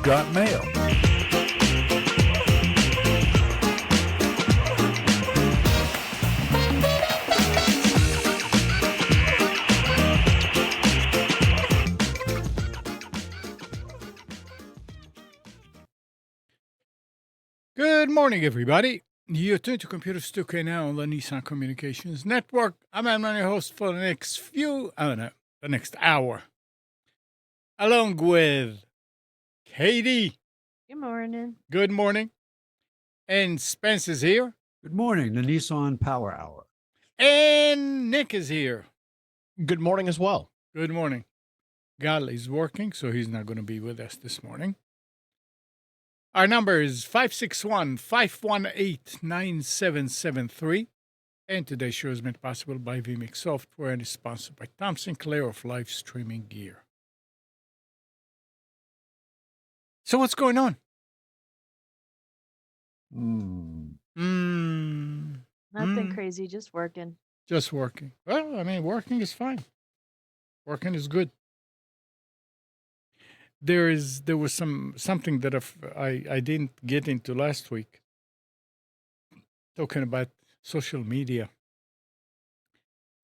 got mail. Good morning, everybody. You're tuned to Computers 2K now on the Nissan Communications Network. I'm your host for the next the next hour, along with Katie. Good morning. Good morning. And Spence is here. Good morning, the Nissan Power Hour. And Nick is here. Good morning as well. Good morning. Gal is working, so he's not going to be with us this morning. Our number is 561-518-9773. And today's show is made possible by vMix Software and is sponsored by Tom Sinclair of Live Streaming Gear. So what's going on? Nothing crazy, just working. Just working. Well, I mean, working is fine. Working is good. There was something that I didn't get into last week. Talking about social media.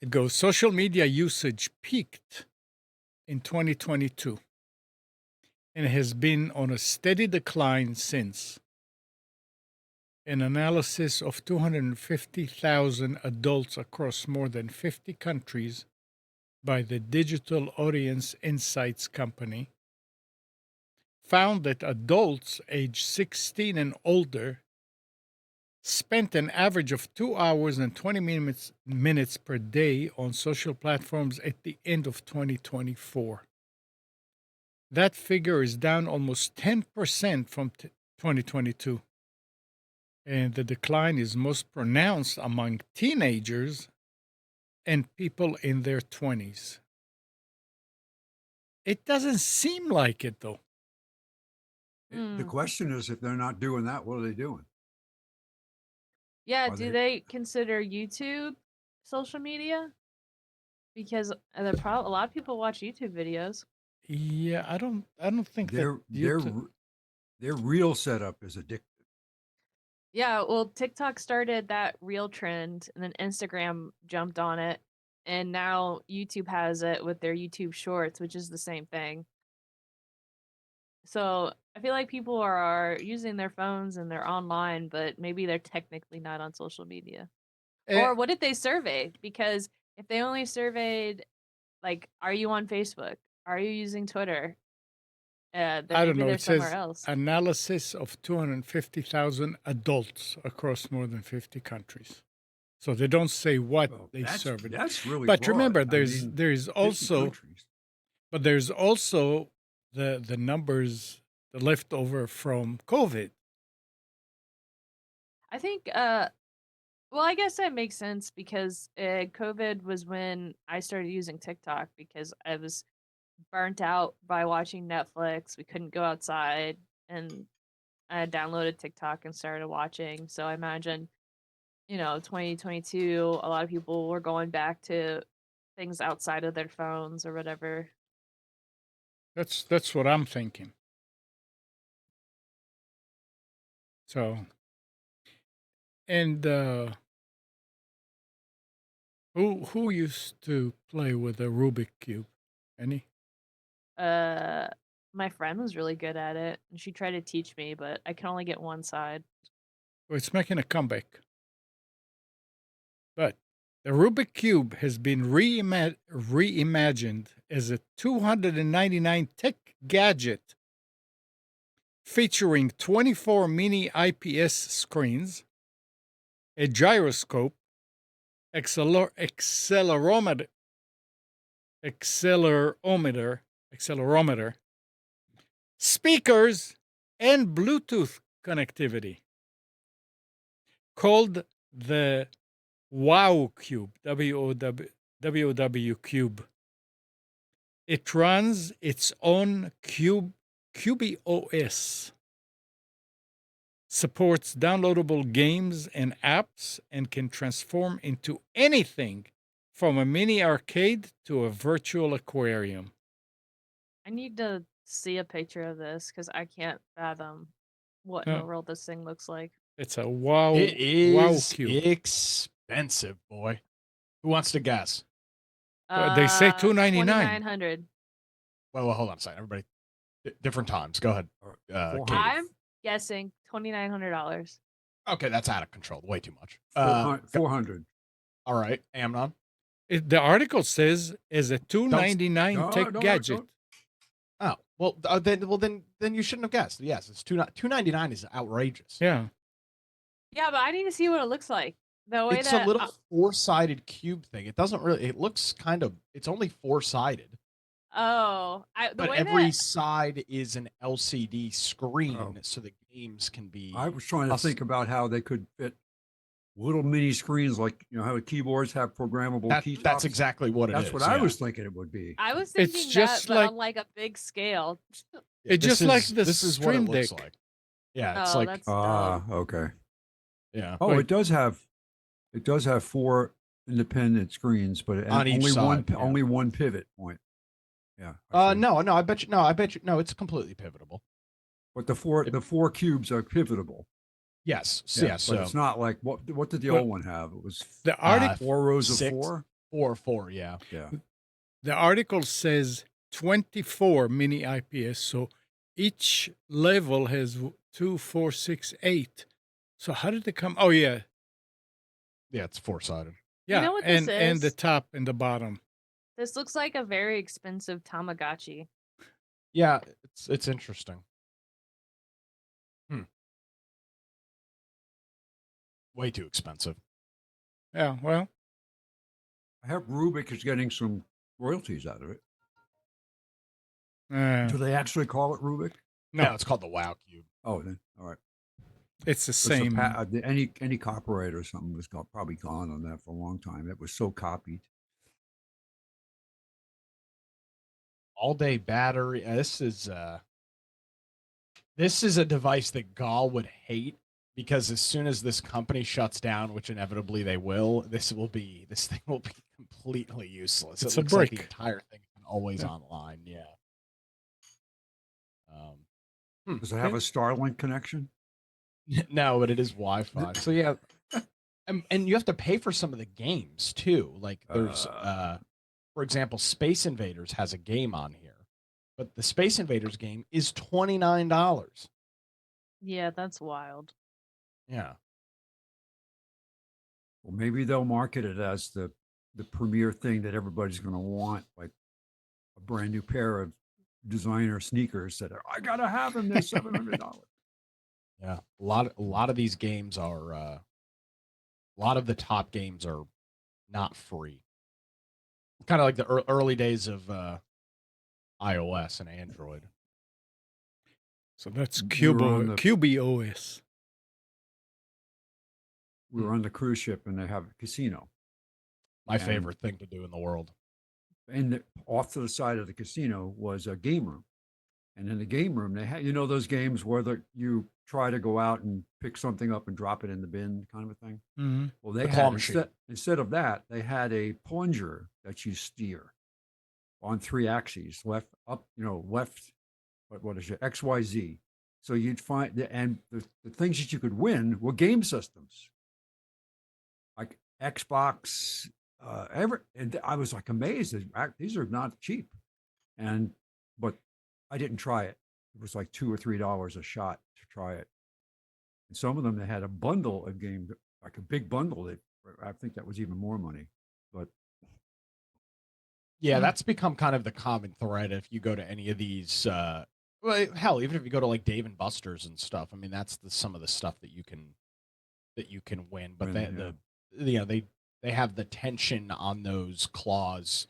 It goes, social media usage peaked in 2022 and has been on a steady decline since. An analysis of 250,000 adults across more than 50 countries by the Digital Audience Insights Company found that adults aged 16 and older spent an average of 2 hours and 20 minutes per day on social platforms at the end of 2024. That figure is down almost 10% from 2022. And the decline is most pronounced among teenagers and people in their 20s. It doesn't seem like it, though. The question is, if they're not doing that, what are they doing? Yeah, do they consider YouTube social media? Because a lot of people watch YouTube videos. Yeah, I don't think their real setup is addictive. Yeah, well, TikTok started that reel trend, and then Instagram jumped on it, and now YouTube has it with their YouTube Shorts, which is the same thing. So I feel like people are using their phones and they're online, but maybe they're technically not on social media. Or what did they survey? Because if they only surveyed, like, are you on Facebook? Are you using Twitter? Then I don't maybe know. they're It somewhere says else. analysis of 250,000 adults across more than 50 countries. So they don't say what they surveyed. That's really But broad. remember, there's also the numbers, the leftover from COVID. I think, well, I guess that makes sense because COVID was when I started using TikTok because I was burnt out by watching Netflix. We couldn't go outside, and I downloaded TikTok and started watching. So I imagine, 2022, a lot of people were going back to things outside of their phones or whatever. That's what I'm thinking. So, and who used to play with a Rubik cube? Any? My friend was really good at it, and she tried to teach me, but I can only get one side. Well, it's making a comeback. But the Rubik Cube has been reimagined as a 299 tech gadget featuring 24 mini IPS screens, a gyroscope, accelerometer, speakers, and Bluetooth connectivity. Called the WOW Cube, WOW Cube. It runs its own Cubie OS, supports downloadable games and apps, and can transform into anything from a mini arcade to a virtual aquarium. I need to see a picture of this because I can't fathom what in Yeah. the world this thing looks like. It's a wow It wow is cube. expensive, boy. Who wants to guess? They say $299. 2,900. Well, hold on a second. Everybody, different times. Go ahead. Or Katie. 400. I'm guessing $2,900. Okay, that's out of control. Way too much. 400. All right, Amnon. The article says is a $299 No, tech no, gadget. no. Oh, well, then you shouldn't have guessed. Yes, it's $299 is outrageous. Yeah. Yeah, but I need to see what it looks like. The way It's that a little four-sided cube thing. It doesn't really. It looks kind of. It's only four-sided, the but way every that side is an LCD screen, Oh. so the games can be. I was trying to think about how they could fit little mini screens, like how the keyboards have programmable keytops. That's exactly what it is. That's what I was thinking it would be. I was It's thinking just that, but like- on like a big scale. It's just like the this is what it Stream looks Deck. like. Yeah, it's Oh, like that's Ah, dumb. okay. yeah. Oh, Wait. it does have 4 independent screens, but and On each only side, yeah. only one pivot point. Yeah. I see. No, I bet you. No, it's completely pivotable. But the four cubes are pivotable. Yes, Yeah, yeah. but So it's not like what did the But old one have? It was The article 4 rows of 6. 4. 4, yeah. Yeah. the article says 24 mini IPS, so each level has 2, 4, 6, 8. So how did it come? Oh yeah, Yeah, it's four-sided. yeah, know what this and the is? top and the bottom. This looks like a very expensive Tamagotchi. Yeah, it's interesting. Way too expensive. Yeah, well, I hope Rubik is getting some royalties out of it. Do uh, they actually call it Rubik? No, no, it's called the Wow Cube. Oh, then all right. it's the Because same. any copyright or something was probably gone on that for a long time. It was so copied. All-day battery. This is a device that Gall would hate because as soon as this company shuts down, which inevitably they will, this thing will be completely useless. It's it a looks like the brick. entire thing is always Yeah. online. Yeah. Does it have a Starlink connection? No, but it is Wi-Fi. So yeah, and you have to pay for some of the games too. Like there's, for example, Space Invaders has a game on here, but the Space Invaders game is $29. Yeah, that's wild. Yeah, Well, maybe they'll market it as the premier thing that everybody's going to want, like a brand new pair of designer sneakers that I gotta have them. They're $700. yeah. A lot of these games are, a lot of the top games are not free. Kind of like the early days of iOS and Android. So that's We were on the- QBOS. We were on the cruise ship and they have a casino. My And- favorite thing to do in the world. And off to the side of the casino was a game room. And in the game room, they had, those games where you try to go out and pick something up and drop it in the bin kind of a thing. Mm-hmm. Well, they The claw had, machine. instead of that, they had a plunger that you steer on 3 axes, left, up, left, what is it, X, Y, Z. So you'd find, and the things that you could win were game systems. Like Xbox, and I was like amazed. These are not cheap, but I didn't try it. It was like $2 or $3 a shot to try it. And some of them they had a bundle of games, like a big bundle. That I think that was even more money. But Yeah, that's become kind of the common thread if you go to any of these. Well, hell, even if you go to like Dave and Buster's and stuff. I mean, that's some of the stuff that you can win. But they have the tension on those claws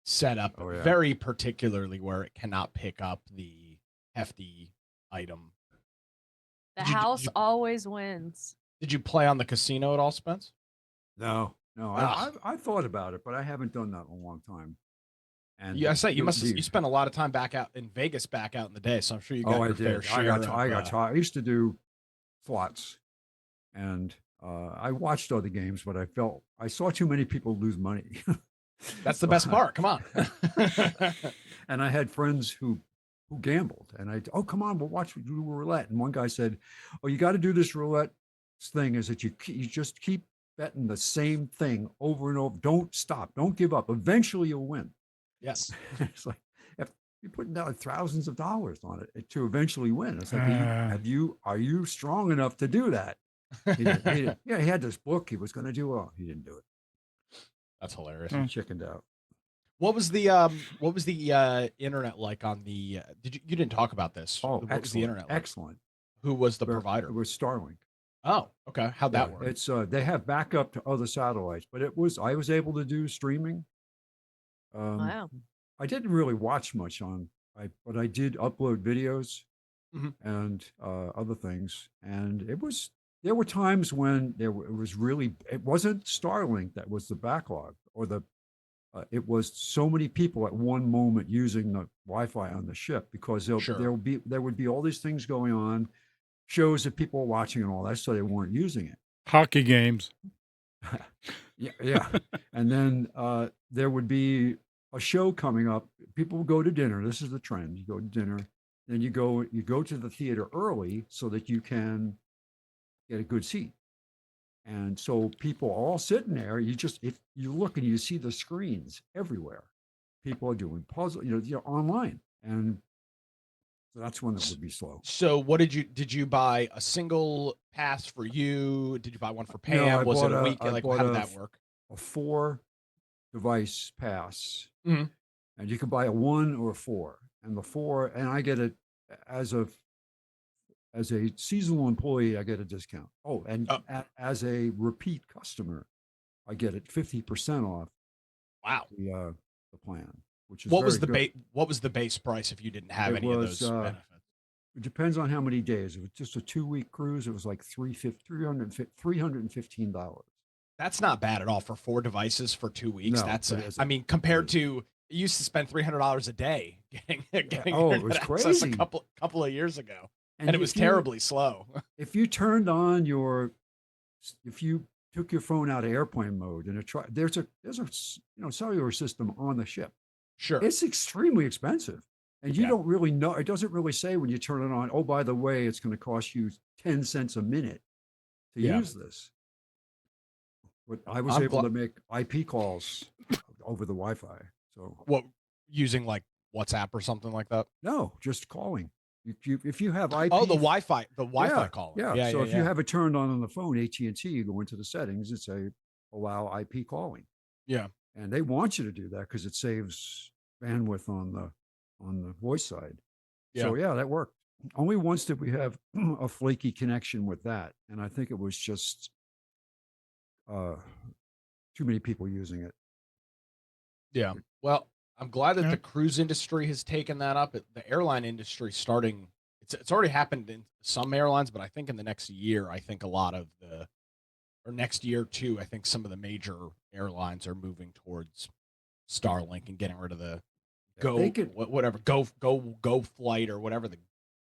set up Oh, yeah. very particularly where it cannot pick up the hefty item. The Did you- house did you- always wins. Did you play on the casino at all, Spence? no, Ah. I thought about it, but I haven't done that in a long time. And Yeah, I say you the- you spent a lot of time back out in Vegas, back out in the day. So I'm sure you got Oh, I your fair did. share. I got of, tired. I used to do slots, and I watched other games, but I saw too many people lose money. That's the best part. Come on. And I had friends who who gambled. And oh, come on, we'll watch do roulette. And one guy said, oh, you got to do this roulette thing is that you just keep betting the same thing over and over. Don't stop. Don't give up. Eventually you'll win. Yes. It's like, if you're putting down thousands of dollars on it to eventually win. It's like, are you strong enough to do that? He didn't. Yeah, he had this book he was going to do. Well, he didn't do it. That's hilarious. He chickened out. What was the internet like on the? You didn't talk about this? Oh, what excellent. was the internet like? Excellent. Who was the provider? It was Starlink. Oh, okay. How'd that work? It's they have backup to other satellites, but I was able to do streaming. Wow. I didn't really watch much but I did upload videos and other things, and there were times when it wasn't Starlink that was the backlog or it was so many people at one moment using the Wi-Fi on the ship because there would be all these things going on, shows that people were watching and all that, so they weren't using it. Hockey games. Yeah. And then there would be a show coming up. People would go to dinner. This is the trend. You go to dinner, then you go to the theater early so that you can get a good seat. And so people are all sitting there. If you look and you see the screens everywhere, people are doing puzzle, online. And so that's when it would be slow. So what did you buy a single pass for you? Did you buy one for Pam? No, was it a weekend? Like, how did that work? A 4-device pass. Mm-hmm. And you can buy a 1 or a 4. And the 4, and I get it as a seasonal employee, I get a discount. Oh, and as a repeat customer, I get it 50% off. Wow. The plan, which is what was the base price if you didn't have any of those benefits? It depends on how many days. If it was just a 2-week cruise, it was like $315. That's not bad at all for 4 devices for 2 weeks. No, compared to you used to spend $300 a day getting it was crazy a couple of years ago, and it was terribly slow. If you turned on if you took your phone out of airplane mode and there's a cellular system on the ship. Sure, it's extremely expensive, and you don't really know. It doesn't really say when you turn it on. Oh, by the way, it's going to cost you 10 cents a minute to use this. But I was able to make IP calls over the Wi-Fi. So what, using like WhatsApp or something like that? No, just calling. If you have IP. Oh, the Wi-Fi calling. Yeah. So if you have it turned on the phone, AT&T, you go into the settings and say allow IP calling. Yeah. And they want you to do that because it saves bandwidth on the voice side. Yeah. So yeah, that worked. Only once did we have a flaky connection with that, and I think it was just too many people using it. Yeah. Well, I'm glad that the cruise industry has taken that up. The airline industry starting, it's already happened in some airlines, but I think in the next year, I think next year too, I think some of the major airlines are moving towards Starlink and getting rid of the Go flight or whatever the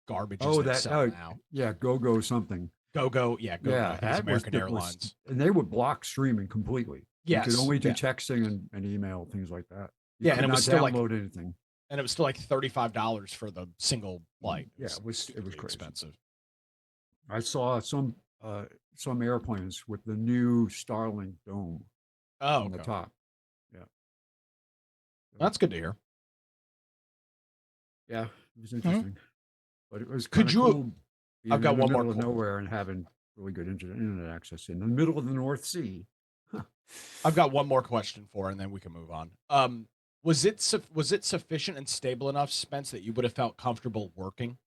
garbage is they sell now. Yeah, Go something. Go. Yeah, I think it's American Airlines. And they would block streaming completely. Yes. You could only do texting and email, things like that. You and it was still download anything. And it was still like $35 for the single flight. It was crazy. Expensive. I saw some airplanes with the new Starlink dome on the top. Yeah. That's good to hear. Yeah, it was interesting. But it was cool I've got one more in the middle of nowhere and having really good internet access in the middle of the North Sea. I've got one more question and then we can move on. Was it sufficient and stable enough, Spence, that you would have felt comfortable working?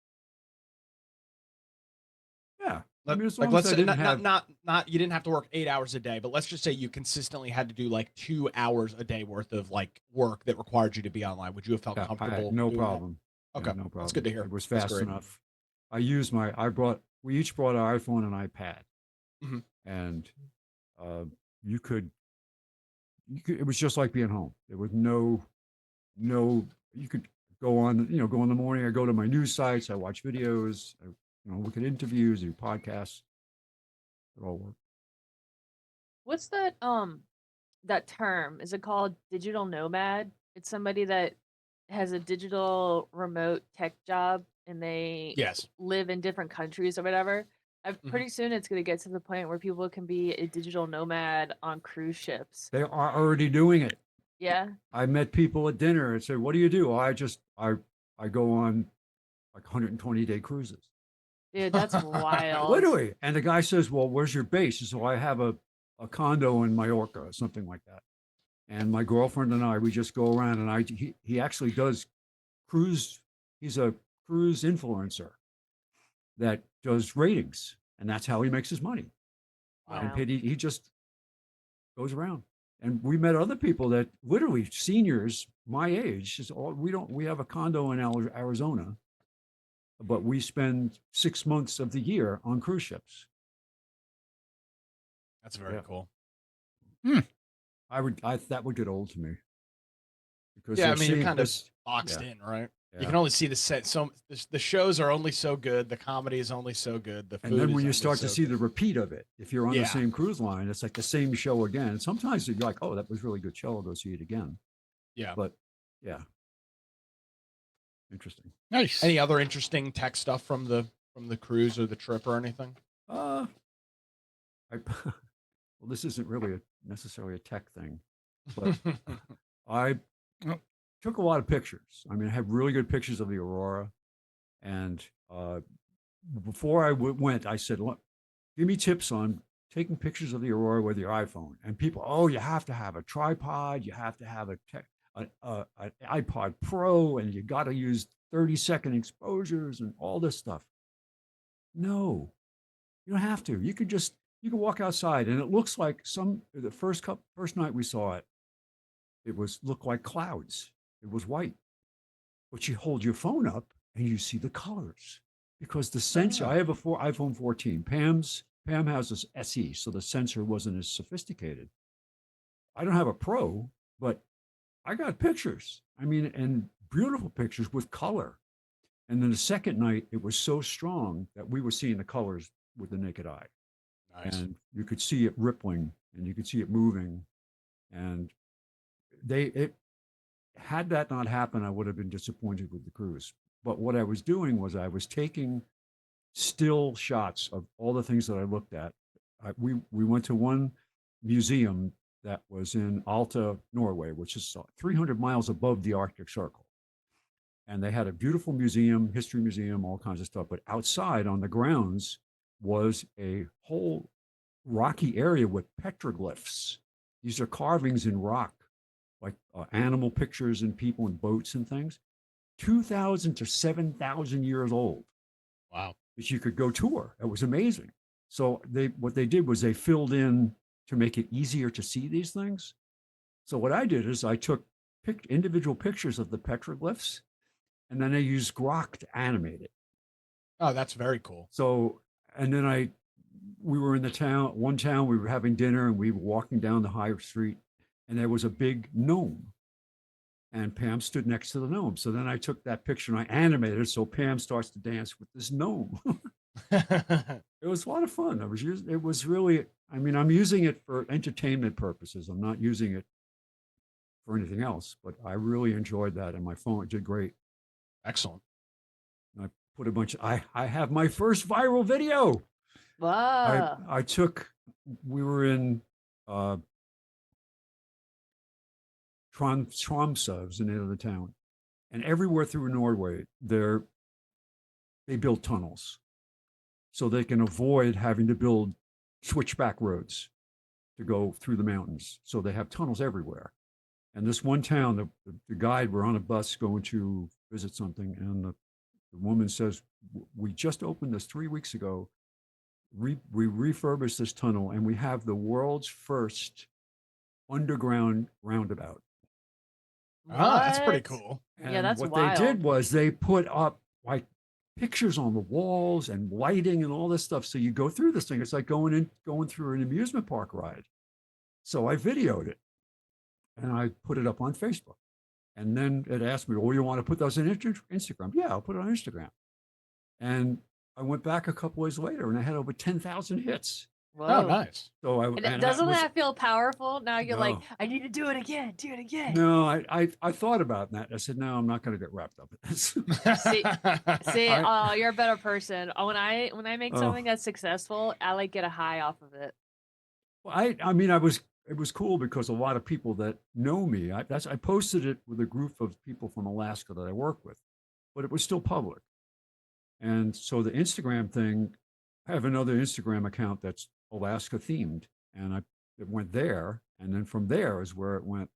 Yeah. Let's say not you didn't have to work 8 hours a day, but let's just say you consistently had to do like 2 hours a day worth of like work that required you to be online. Would you have felt comfortable? No problem. Okay, no problem. That's good to hear. It was fast enough. We each brought our iPhone and iPad, and it was just like being home. There was no, you could go on in the morning. I go to my news sites. I watch videos. Look at interviews, do podcasts. It all worked. What's that term? Is it called digital nomad? It's somebody that has a digital remote tech job and they Yes. live in different countries or whatever. Mhm. Pretty soon it's going to get to the point where people can be a digital nomad on cruise ships. They are already doing it. Yeah. I met people at dinner and said, "What do you do?" I go on like 120-day cruises. Dude, that's wild. Literally. And the guy says, "Well, where's your base?" So I have a condo in Mallorca or something like that. And my girlfriend and I, we just go around, and he actually does cruise. He's a cruise influencer that does ratings, and that's how he makes his money. And Wow. he just goes around. And we met other people that literally seniors my age. We have a condo in Arizona, but we spend 6 months of the year on cruise ships. That's very Yeah. cool. That would get old to me because Yeah, I they're mean, you're seeing kind of this. boxed Yeah. in, right? You Yeah. can only see the set. So the shows are only so good. The comedy is only so good. The food And then is when you only start to so see good. the repeat of it, if you're on the Yeah. same cruise line, it's like the same show again. Sometimes you're like, "Oh, that was a really good show. I'll go see it again." Yeah. But yeah, interesting. Nice. Any other interesting tech stuff from the cruise or the trip or anything? Uh, well, this isn't really necessarily a tech thing, but I Oh. took a lot of pictures. I mean, I have really good pictures of the aurora. And before I went, I said, "Look, give me tips on taking pictures of the aurora with your iPhone." And people, "Oh, you have to have a tripod, you have to have an iPod Pro, and you got to use 30-second exposures and all this stuff." No, you don't have to. You can walk outside, and it looks like the first night we saw it, looked like clouds. It was white, but you hold your phone up and you see the colors because the sensor. I have iPhone 14. Pam has this SE, so the sensor wasn't as sophisticated. I don't have a Pro, but I got pictures. I mean, and beautiful pictures with color. And then the second night, it was so strong that we were seeing the colors with the naked eye. Nice. And you could see it rippling and you could see it moving. And had that not happened, I would have been disappointed with the cruise. But what I was doing was I was taking still shots of all the things that I looked at. We went to one museum that was in Alta, Norway, which is 300 miles above the Arctic Circle. And they had a beautiful museum, history museum, all kinds of stuff. But outside on the grounds was a whole rocky area with petroglyphs. These are carvings in rock, like animal pictures and people in boats and things. 2,000 to 7,000 years old. Wow. That you could go tour. It was amazing. So what they did was they filled in to make it easier to see these things. So what I did is I took individual pictures of the petroglyphs, and then I used grok to animate it. Oh, that's very cool. So, and then we were in one town, we were having dinner, and we were walking down the high street, and there was a big gnome. And Pam stood next to the gnome. So then I took that picture and I animated it. So Pam starts to dance with this gnome. It was a lot of fun. It was really, I mean, I'm using it for entertainment purposes. I'm not using it for anything else, but I really enjoyed that. And my phone did great. Excellent. And I put I have my first viral video. Wow. We were in Tromsø, was the name of the town. And everywhere through Norway, they build tunnels so they can avoid having to build switchback roads to go through the mountains. So they have tunnels everywhere. And this one town, the guide, we're on a bus going to visit something, and the woman says, "We just opened this 3 weeks ago. We refurbished this tunnel, and we have the world's first underground roundabout." Ah, that's pretty What? cool. And Yeah, that's what wild. they did was they put up like pictures on the walls and lighting and all this stuff. So you go through this thing. It's like going through an amusement park ride. So I videoed it and I put it up on Facebook. And then it asked me, "Oh, you want to put those on Instagram?" "Yeah, I'll put it on Instagram." And I went back a couple days later and I had over 10,000 hits. Oh, Whoa. nice. So And and I doesn't was that feel powerful? Now you're like, no, I need to do it again. Do it again. no. I thought about that. I said, no, I'm not going to get wrapped up in this. See, See, I oh, you're a better person. When I make oh, something that's successful, I like get a high off of it. well, I mean, it was cool because a lot of people that know me, I posted it with a group of people from Alaska that I work with, but it was still public. And so the Instagram thing, I have another Instagram account that's Alaska themed, and it went there, and then from there is where it went,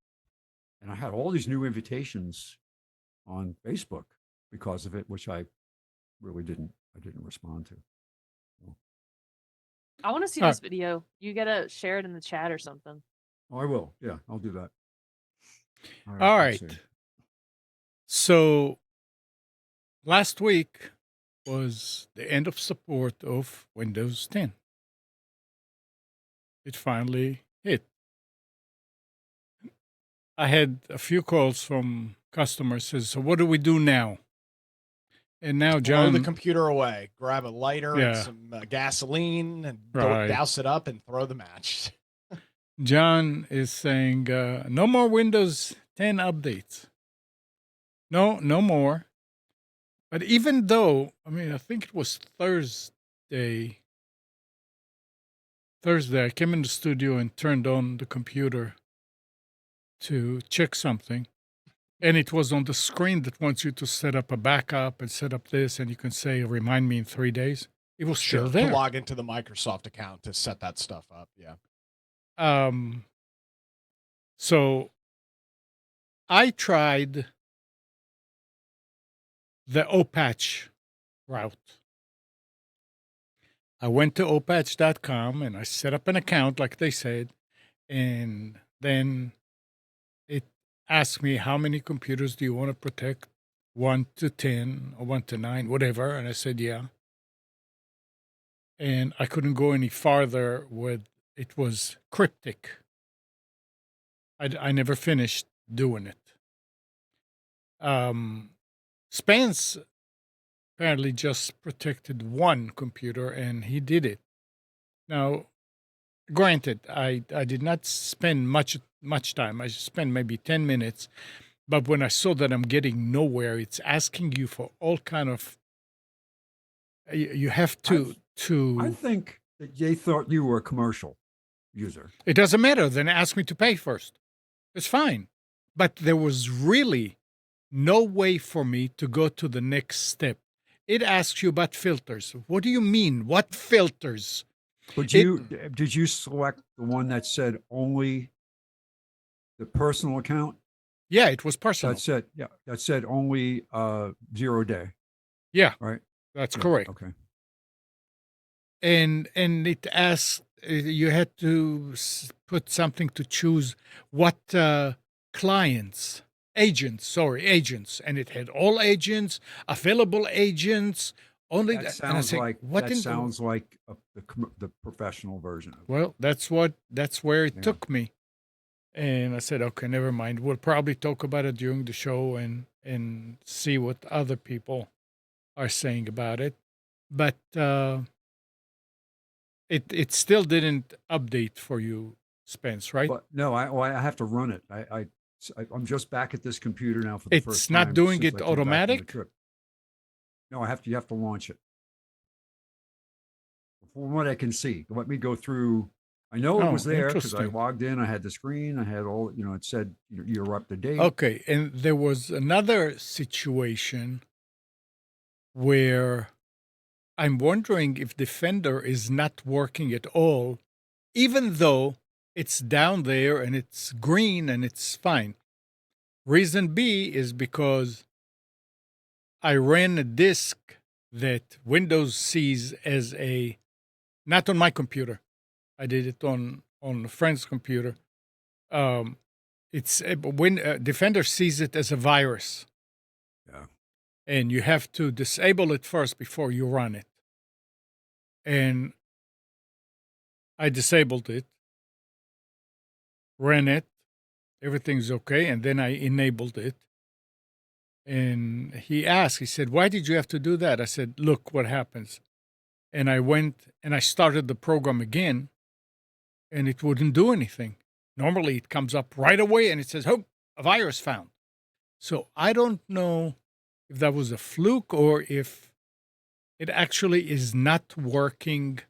and I had all these new invitations on Facebook because of it, which I really didn't respond to. I want to see All this video. You gotta share it in the chat or something. Oh, I will. Yeah, I'll do that. All let's right. see. So last week was the end of support of Windows 10. It finally hit. I had a few calls from customers says, so what do we do now? And now Throw John, the computer away. Grab a lighter and Yeah. some gasoline and Right. douse it up and throw the match. John is saying, no more Windows 10 updates. No more. But even though, I mean, I think it was Thursday, I came in the studio and turned on the computer to check something. And it was on the screen that wants you to set up a backup and set up this, and you can say, remind me in 3 days. It was still To there. log into the Microsoft account to set that stuff up. Yeah. So I tried the OPatch route. I went to opatch.com and I set up an account like they said, and then it asked me how many computers do you want to protect, 1 to 10 or 1 to 9, whatever, and I said yeah. And I couldn't go any farther with it was cryptic. I never finished doing it. Spence apparently just protected one computer and he did it. Now, granted, I did not spend much time. I spent maybe 10 minutes, but when I saw that I'm getting nowhere, it's asking you for all kind of you have I think that they thought you were a commercial user. it doesn't matter, then ask me to pay first. It's fine. But there was really no way for me to go to the next step. It asks you about filters. What do you mean? What filters? But did you select the one that said only the personal account? Yeah, it was personal. That said only 0 day. Yeah, Right. that's Yeah, correct. Okay. And it asked you had to put something to choose what agents, and it had all agents, available agents, only. That And I sounds said, like what that in the- sounds like the professional version of it. Well, that's where it Yeah. took me. And I said, okay, never mind. We'll probably talk about it during the show and see what other people are saying about it. But it still didn't update for you, Spence, right? But no, I have to run it. I'm just back at this computer now for the It's first not time doing since it I came back from the automatic? trip. No, you have to launch it. From what I can see, let me go through. I know it was Oh, there because I interesting. logged in. I had the screen. I had all. It said you're up to date. Okay, and there was another situation where I'm wondering if Defender is not working at all, even though it's down there and it's green and it's fine. Reason B is because I ran a disk that Windows sees as not on my computer. I did it on a friend's computer. It's when Defender sees it as a virus. Yeah. And you have to disable it first before you run it. And I disabled it, ran it, everything's okay, and then I enabled it. And he said, why did you have to do that? I said, look what happens. And I went and I started the program again, and it wouldn't do anything. Normally, it comes up right away and it says, "Oh, a virus found." So I don't know if that was a fluke or if it actually is not working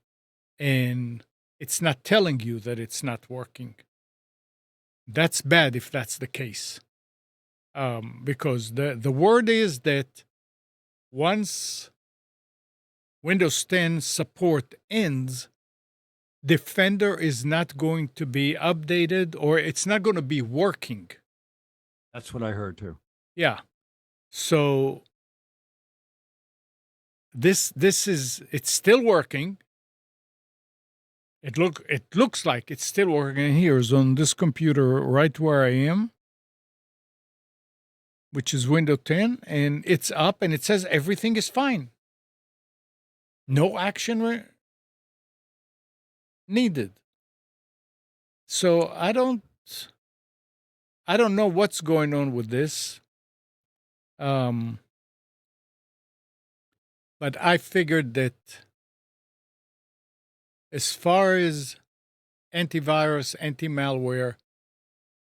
and it's not telling you that it's not working. That's bad if that's the case. Because the word is that once Windows 10 support ends, Defender is not going to be updated or it's not going to be working. That's what I heard too. Yeah. So this is it's still working. It looks like it's still working. Here's on this computer right where I am, which is Windows 10, and it's up and it says everything is fine. No action needed. So I don't know what's going on with this. But I figured that as far as antivirus, anti-malware,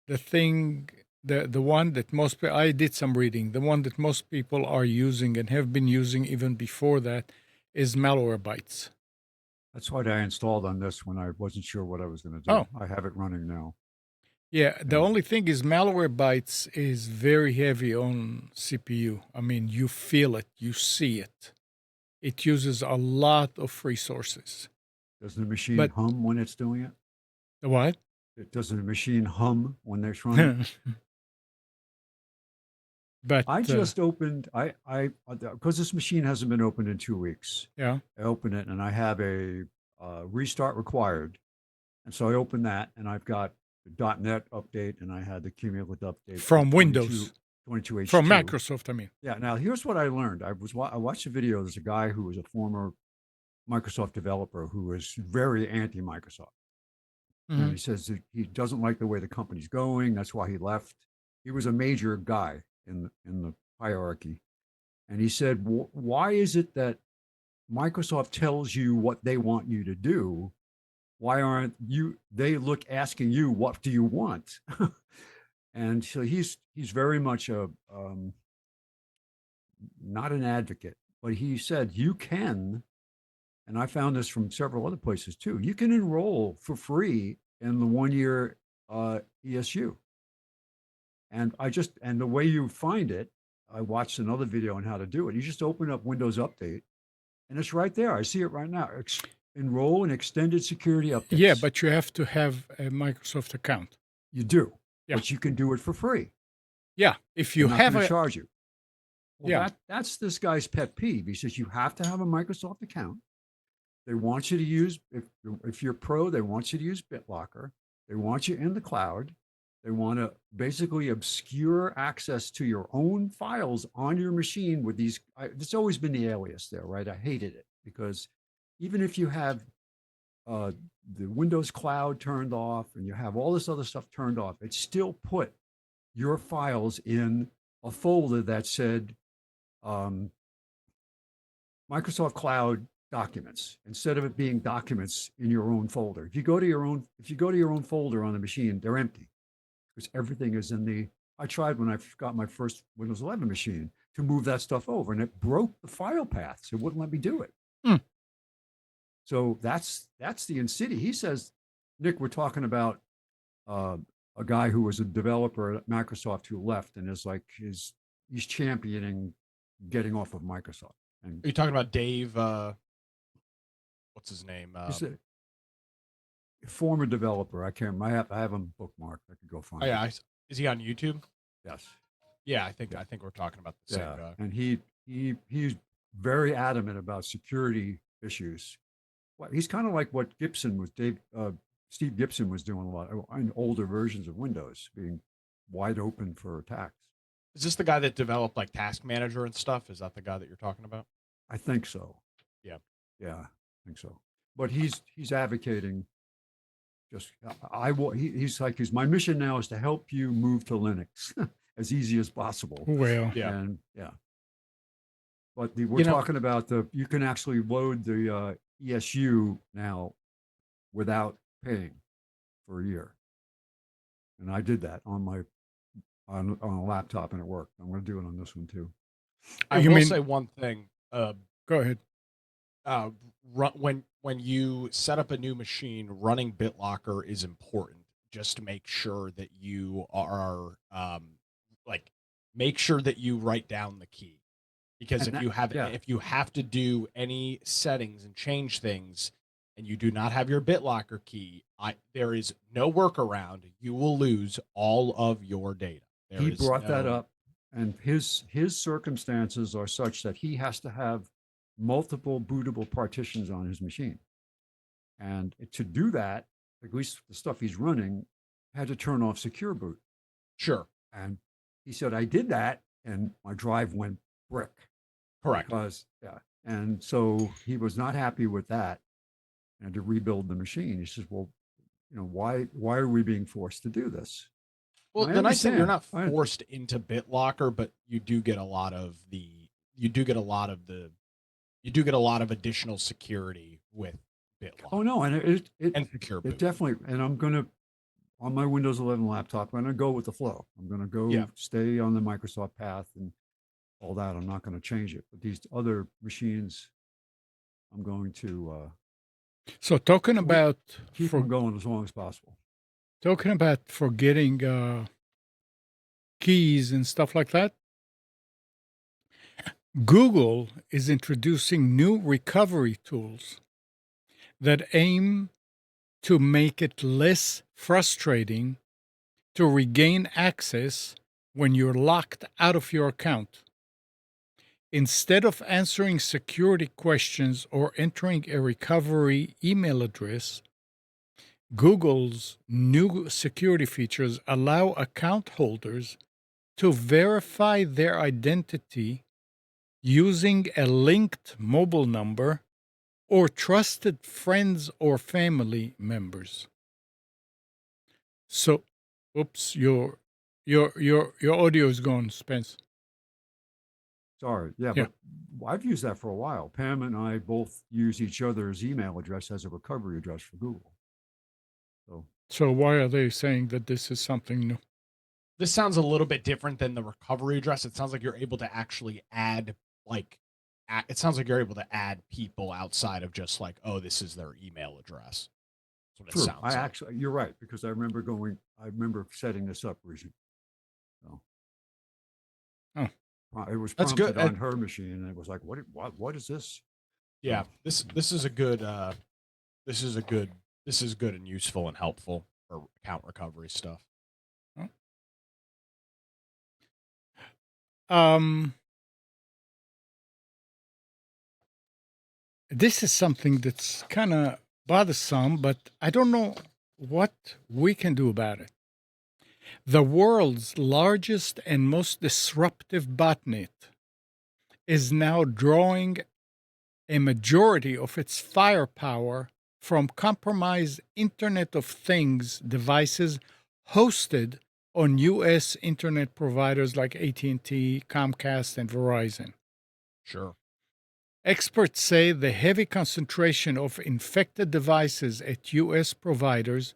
the one that I did some reading, the one that most people are using and have been using even before that is Malwarebytes. That's what I installed on this when I wasn't sure what I was going to do. Oh. I have it running now. Yeah, the only thing is Malwarebytes is very heavy on CPU. I mean, you feel it, you see it. It uses a lot of resources. Does the machine But- hum when it's doing it? The what? Does the machine hum when they're running? But I just opened, because this machine hasn't been opened in 2 weeks. yeah, I open it and I have a restart required. And so I open that and I've got the .NET update and I had the cumulative update from Windows, 22H2. from Microsoft. I mean, Yeah. Now here's what I learned. I watched a video. There's a guy who was a former Microsoft developer who was very anti-Microsoft. And he says that he doesn't like the way the company's going. That's why he left. He was a major guy in the hierarchy. And he said, why is it that Microsoft tells you what they want you to do? Why aren't they asking you, what do you want? And so he's very much not an advocate, but he said you can, and I found this from several other places too, you can enroll for free in the 1-year ESU. And the way you find it, I watched another video on how to do it. You just open up Windows Update and it's right there. I see it right now. Enroll in extended security updates. yeah, but you have to have a Microsoft account. You do, Yeah. but you can do it for free. Yeah, if you They're not have gonna a charge you. Well, Yeah. that's this guy's pet peeve. He says you have to have a Microsoft account. They want you to use, if you're pro, they want you to use BitLocker. They want you in the cloud. They want to basically obscure access to your own files on your machine with these. It's always been the alias there, right? I hated it because even if you have the Windows cloud turned off and you have all this other stuff turned off, it still put your files in a folder that said Microsoft Cloud Documents instead of it being documents in your own folder. If you go to your own folder on the machine, they're empty because everything is in the. I tried when I got my first Windows 11 machine to move that stuff over, and it broke the file paths. It wouldn't let me do it. So that's the insidious. He says, Nick, we're talking about a guy who was a developer at Microsoft who left and is like he's championing getting off of Microsoft. And Are you talking about Dave? What's his name? he's a former developer. I can't remember. I have him bookmarked. I could go find Oh, yeah, it. is he on YouTube? Yes. Yeah, I think we're talking about the same guy. And he's very adamant about security issues. Well, he's kind of like what Steve Gibson was doing a lot in older versions of Windows, being wide open for attacks. Is this the guy that developed like Task Manager and stuff? Is that the guy that you're talking about? I think so. Yeah. Yeah, I think so. But he's advocating just he's like my mission now is to help you move to Linux as easy as possible. well, Yeah. And but we're talking about you can actually load the ESU now without paying. for a year. And I did that on a laptop, and it worked. I'm going to do it on this one too. I You will mean- say one thing. Go ahead. When you set up a new machine, running BitLocker is important. Just to make sure that you are make sure that you write down the key, because And if you have to do any settings and change things, and you do not have your BitLocker key, there is no workaround. You will lose all of your data. He brought that up, and his circumstances are such that he has to have multiple bootable partitions on his machine. And to do that, at least the stuff he's running, had to turn off secure boot. Sure. And he said, I did that, and my drive went brick. Correct. And so he was not happy with that, and to rebuild the machine. He says, well, why are we being forced to do this? Well, the nice thing, you're not forced into BitLocker, but you do get a lot of additional security with BitLocker. Oh no, and and secure boot. It definitely. And I'm gonna, on my Windows 11 laptop, I'm gonna go with the flow. I'm gonna go stay on the Microsoft path and all that. I'm not gonna change it. But these other machines, I'm going to. So talking about keep them going as long as possible. Talking about forgetting keys and stuff like that, Google is introducing new recovery tools that aim to make it less frustrating to regain access when you're locked out of your account. Instead of answering security questions or entering a recovery email address, Google's new security features allow account holders to verify their identity using a linked mobile number or trusted friends or family members. So, oops, your audio is gone, Spence. Sorry, but I've used that for a while. Pam and I both use each other's email address as a recovery address for Google. So why are they saying that this is something new? This sounds a little bit different than the recovery address. It sounds like you're able to actually add it sounds like you're able to add people outside of just like, oh, this is their email address. That's what True. it sounds like. Actually, you're right, because I remember setting this up recently. So. Oh. It was That's prompted good. on her machine, and it was like, what is this? Yeah, this is good and useful and helpful for account recovery stuff. This is something that's kind of bothersome, but I don't know what we can do about it. The world's largest and most disruptive botnet is now drawing a majority of its firepower from compromised Internet of Things devices hosted on U.S. internet providers like AT&T, Comcast, and Verizon. Sure. Experts say the heavy concentration of infected devices at U.S. providers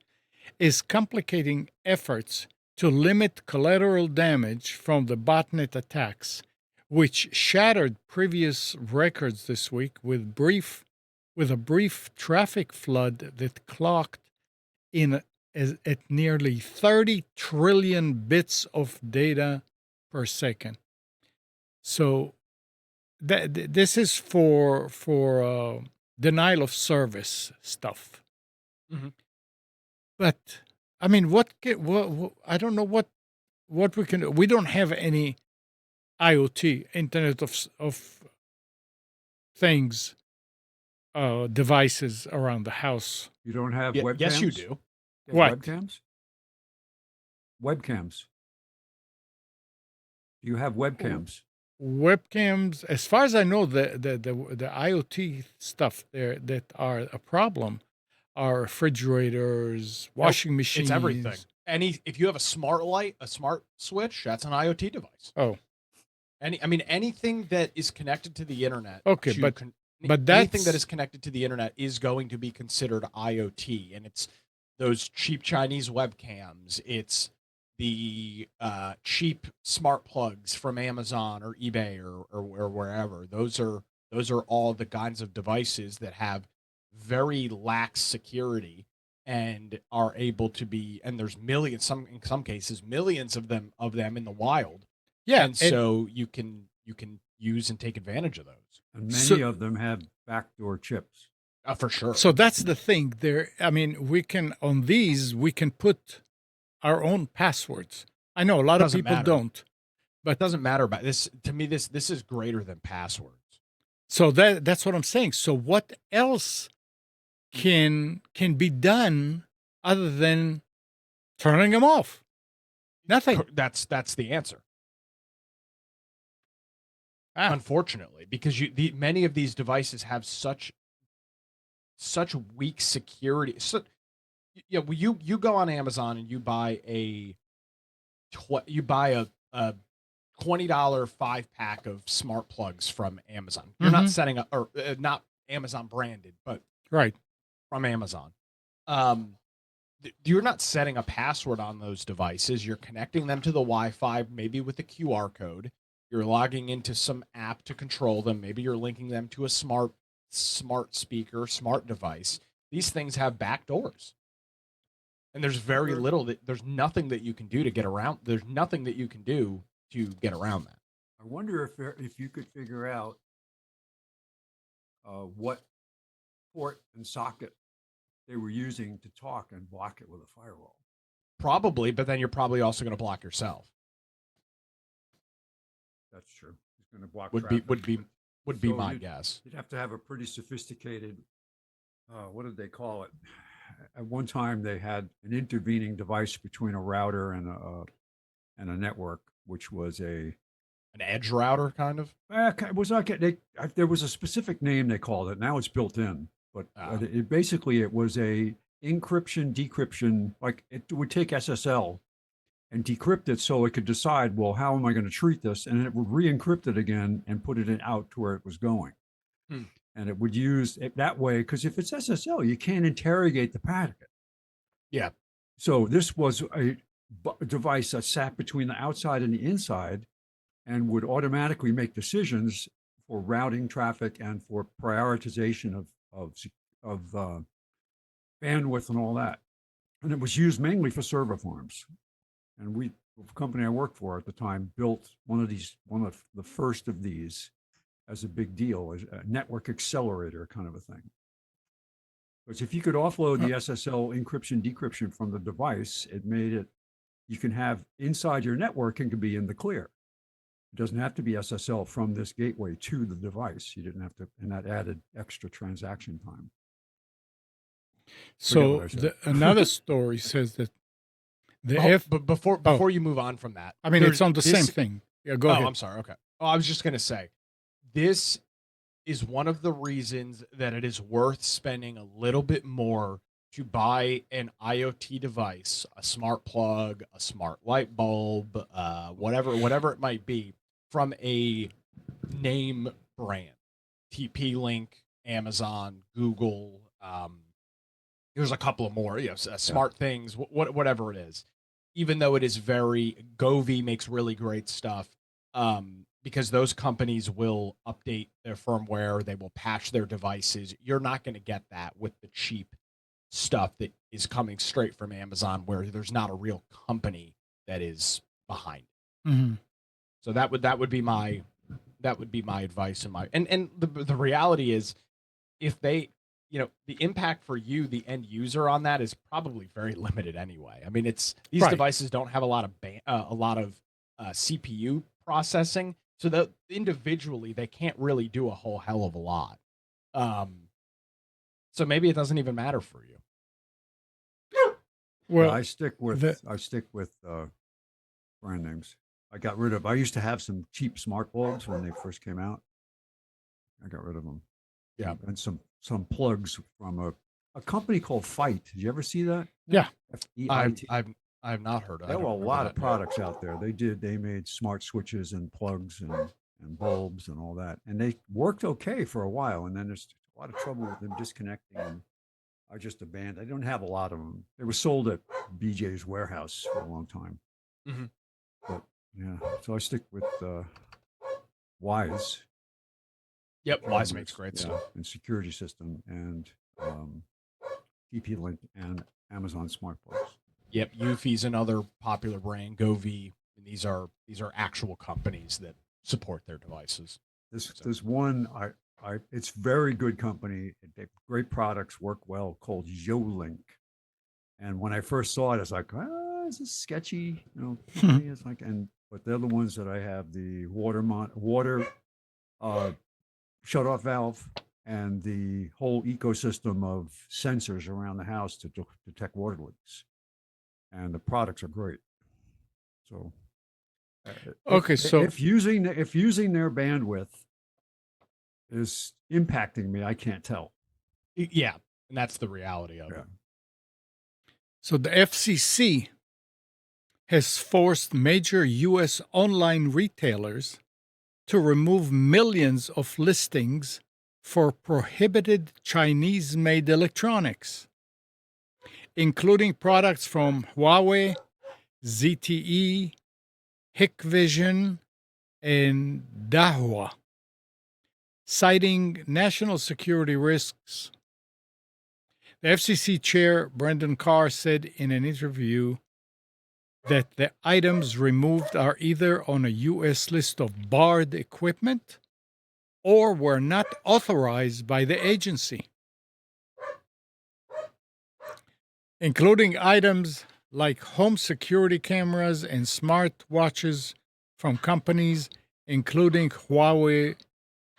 is complicating efforts to limit collateral damage from the botnet attacks, which shattered previous records this week with a brief traffic flood that clocked in at nearly 30 trillion bits of data per second. So this is for denial of service stuff. Mm-hmm. But I mean, what I don't know what we can do. We don't have any IOT, Internet of Things devices around the house. You don't have webcams? Yes, you do. What? Webcams. You have webcams. Webcams, as far as I know, the IoT stuff there that are a problem are refrigerators, washing machines. It's everything. If you have a smart light, a smart switch, that's an IoT device. Oh. Anything that is connected to the internet. Okay, but anything that is connected to the internet is going to be considered IoT, and it's those cheap Chinese webcams. It's the cheap smart plugs from Amazon or eBay or wherever. Those are all the kinds of devices that have very lax security and are able to be, and there's millions, in some cases millions of them in the wild. Yeah, And so you can use and take advantage of those. And So- many of them have backdoor chips. For sure. so that's the thing. There, I mean, we can on these we can put our own passwords. I know a lot of Doesn't people matter. don't, It doesn't matter about this. To me, this is greater than passwords. so that's what I'm saying. So what else can be done other than turning them off? Nothing. That's the answer. Ah. Unfortunately, because many of these devices have such weak security. So, yeah, well, you go on Amazon and you buy a $20 5-pack of smart plugs from Amazon. You're not setting up, or not Amazon branded, but Right. from Amazon. You're not setting a password on those devices. You're connecting them to the Wi-Fi, maybe with a QR code. You're logging into some app to control them. Maybe you're linking them to a smart speaker, smart device. These things have back doors. And there's there's nothing that you can do to get around. There's nothing that you can do to get around that. I wonder if you could figure out what port and socket they were using to talk and block it with a firewall. Probably, but then you're probably also going to block yourself. That's true. It's going to block Would traffic. be So my you'd- guess. You'd have to have a pretty sophisticated, what did they call it? At one time, they had an intervening device between a router and a network, which was An edge router, kind of. it was like there was a specific name they called it. Now it's built in, but Ah. it was a encryption decryption. Like it would take SSL and decrypt it so it could decide, well, how am I going to treat this? And it would re-encrypt it again and put it out to where it was going. Hmm. And it would use it that way, because if it's SSL, you can't interrogate the packet. Yeah. So this was a device that sat between the outside and the inside and would automatically make decisions for routing traffic and for prioritization of bandwidth and all that. And it was used mainly for server farms. And the company I worked for at the time built one of the first of these as a big deal, as a network accelerator kind of a thing. Because if you could offload the SSL encryption decryption from the device, it made it, you can have inside your network and can be in the clear. It doesn't have to be SSL from this gateway to the device. You didn't have to, and that added extra transaction time. So what I said. another story says that the But before you move on from that, I mean, it's there's on the same this- thing. Yeah, go Oh, ahead. I'm sorry. Okay. Oh, I was just going to say, this is one of the reasons that it is worth spending a little bit more to buy an IoT device, a smart plug, a smart light bulb, whatever it might be, from a name brand, TP-Link, Amazon, Google. There's a couple of more, Smart Things, whatever it is. Even though it is Govee makes really great stuff, because those companies will update their firmware, they will patch their devices. You're not going to get that with the cheap stuff that is coming straight from Amazon, where there's not a real company that is behind it. Mm-hmm. So that would be my advice and the reality is, if they, the impact for you, the end user, on that is probably very limited anyway. I mean, these Right. devices don't have a lot of CPU processing, so that individually they can't really do a whole hell of a lot. So maybe it doesn't even matter for you. Well, I stick with brand names. I used to have some cheap smart bulbs when they first came out. I got rid of them. Yeah. And some plugs from a company called Fight. Did you ever see that? Yeah. F-E-I-T. I've not heard of. There were a lot of products out there. They made smart switches and plugs and bulbs and all that. And they worked okay for a while. And then there's a lot of trouble with them disconnecting. And I just abandoned. I don't have a lot of them. They were sold at BJ's warehouse for a long time. Mm-hmm. But yeah, so I stick with Wise. Yep, Wise makes great yeah, stuff. and security system and TP-Link and Amazon Smart Plugs. Yep, Eufy's another popular brand. Govee. And these are actual companies that support their devices. There's one it's very good company. They have great products, work well, called YoLink. And when I first saw it, I was like, is this sketchy? Company? It's like, but they're the ones that I have the water shut off valve and the whole ecosystem of sensors around the house to detect water leaks. And the products are great. So, Okay, so if using their bandwidth is impacting me, I can't tell. Yeah, and that's the reality of it. So the FCC has forced major U.S. online retailers to remove millions of listings for prohibited Chinese-made electronics, including products from Huawei, ZTE, Hikvision, and Dahua, citing national security risks. The FCC chair, Brendan Carr, said in an interview that the items removed are either on a U.S. list of barred equipment or were not authorized by the agency, including items like home security cameras and smart watches from companies including Huawei,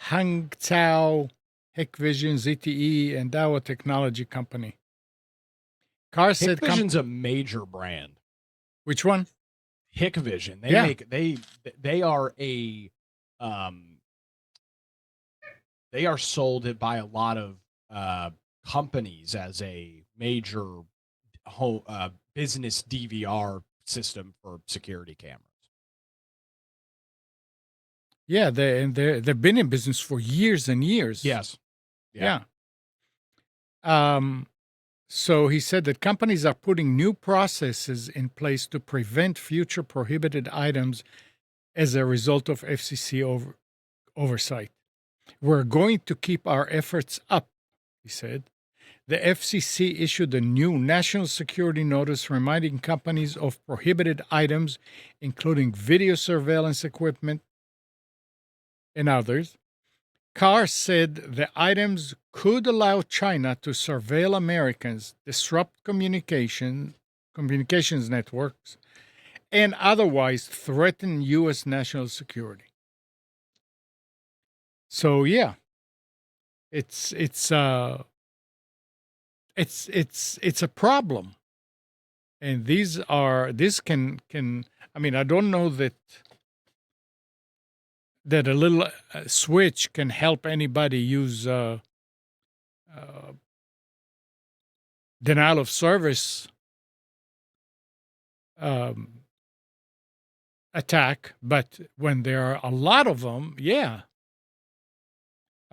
Hangzhou, Hikvision, ZTE, and Dahua Technology Company. Carr said, Hikvision's a major brand. Which one? Hikvision. They Yeah. make they are a they are sold by a lot of companies as a major whole business DVR system for security cameras. Yeah, they've been in business for years and years. Yes. Yeah. So he said that companies are putting new processes in place to prevent future prohibited items as a result of FCC oversight. We're going to keep our efforts up, he said. The FCC issued a new national security notice reminding companies of prohibited items, including video surveillance equipment and others. Carr said the items could allow China to surveil Americans, disrupt communications networks, and otherwise threaten U.S. national security. So yeah, it's a problem, and this can I mean, I don't know that a little switch can help anybody use denial of service attack, but when there are a lot of them, yeah.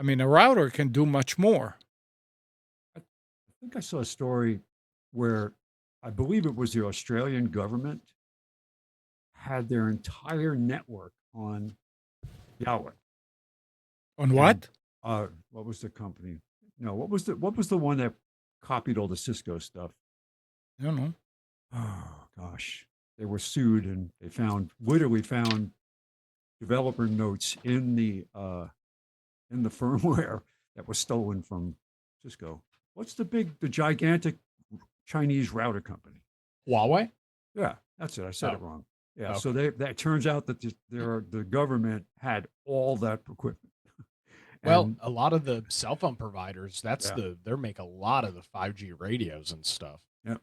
I mean, a router can do much more. I think I saw a story where I believe it was the Australian government had their entire network on Yahweh. On what? What was the company? No, what was the one that copied all the Cisco stuff? I don't know. Oh gosh, they were sued and they literally found developer notes in the firmware that was stolen from Cisco. What's the gigantic Chinese router company? Huawei? Yeah, that's it. I said it wrong. Yeah, Okay. so that turns out that the government had all that equipment. Well, a lot of the cell phone providers, Yeah. they make a lot of the 5G radios and stuff. Yep.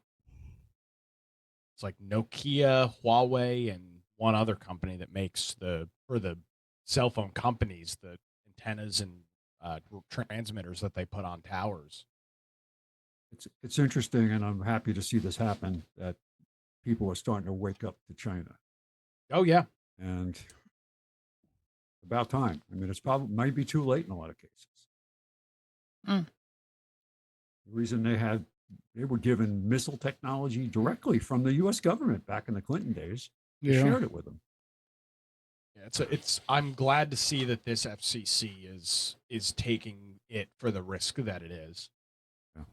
It's like Nokia, Huawei, and one other company that makes for the cell phone companies, the antennas and transmitters that they put on towers. It's interesting, and I'm happy to see this happen, that people are starting to wake up to China. Oh, yeah. And about time. I mean, it's probably might be too late in a lot of cases. The reason they were given missile technology directly from the U.S. government back in the Clinton days. They Yeah. shared it with them. Yeah, I'm glad to see that this FCC is taking it for the risk that it is. Yeah.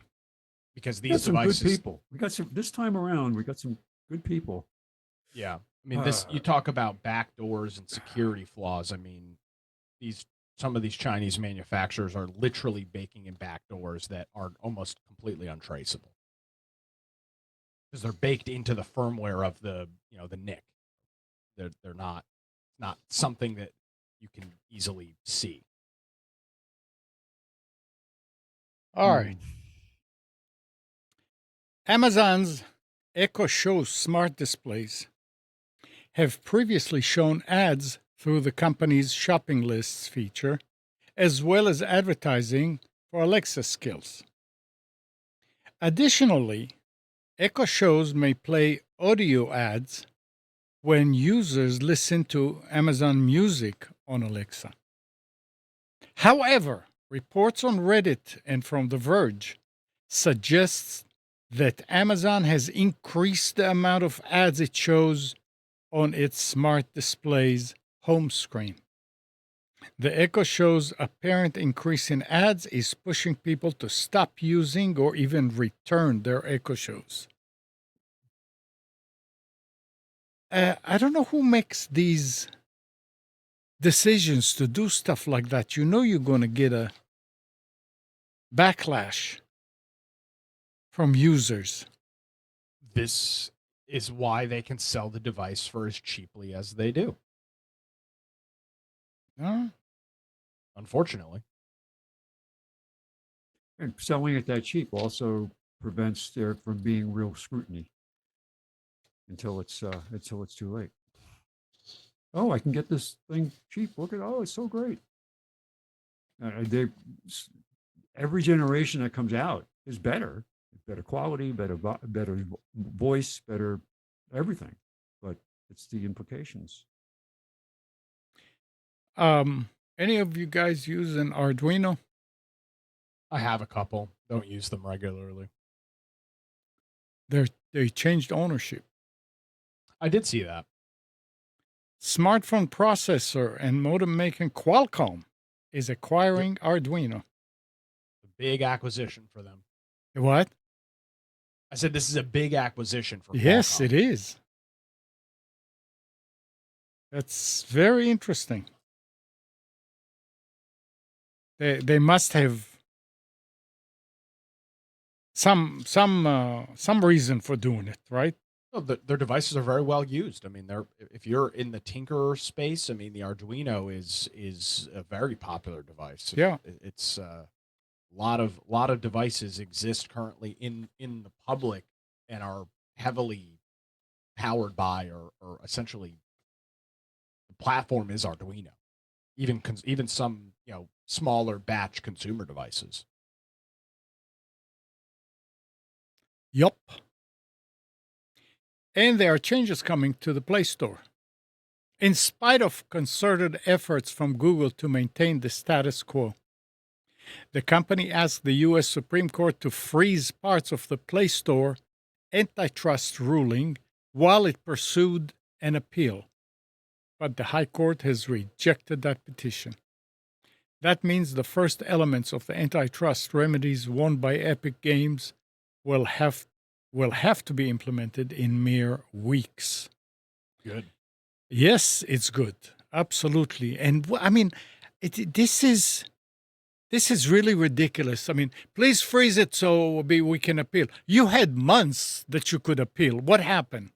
Because We got these some good devices, people. This time around, we got some good people. yeah. I mean, you talk about backdoors and security flaws. I mean, some of these Chinese manufacturers are literally baking in backdoors that are almost completely untraceable because they're baked into the firmware of the NIC. They're not something that you can easily see. All right. Amazon's EchoShow smart displays have previously shown ads through the company's shopping lists feature, as well as advertising for Alexa skills. Additionally, EchoShows may play audio ads when users listen to Amazon Music on Alexa. However, reports on Reddit and from The Verge suggests that Amazon has increased the amount of ads it shows on its smart display's home screen. The Echo Show's apparent increase in ads is pushing people to stop using or even return their Echo Shows. I don't know who makes these decisions to do stuff like that. You know you're going to get a backlash from users. This is why they can sell the device for as cheaply as they do. Unfortunately. And selling it that cheap also prevents there from being real scrutiny until it's too late. Oh, I can get this thing cheap. Look at it's so great. Every generation that comes out is better quality, better voice, better everything. But it's the implications. Any of you guys use an Arduino? I have a couple. Don't use them regularly. They changed ownership. I did see that. Smartphone processor and modem maker Qualcomm is acquiring Arduino. A big acquisition for them. What? I said this is a big acquisition for Yes, Qualcomm. it is. That's very interesting. They must have some reason for doing it, right? Well, their devices are very well used. I mean, if you're in the tinker space, I mean, the Arduino is a very popular device. Yeah. It's a lot of devices exist currently in the public and are heavily powered by or essentially the platform is Arduino. Even some smaller batch consumer devices. Yup. And there are changes coming to the Play Store. In spite of concerted efforts from Google to maintain the status quo, the company asked the U.S. Supreme Court to freeze parts of the Play Store antitrust ruling while it pursued an appeal. But the High Court has rejected that petition. That means the first elements of the antitrust remedies won by Epic Games will have to be implemented in mere weeks. Good. Yes, it's good. Absolutely. And I mean, this is really ridiculous. I mean, please freeze it so we can appeal. You had months that you could appeal. What happened?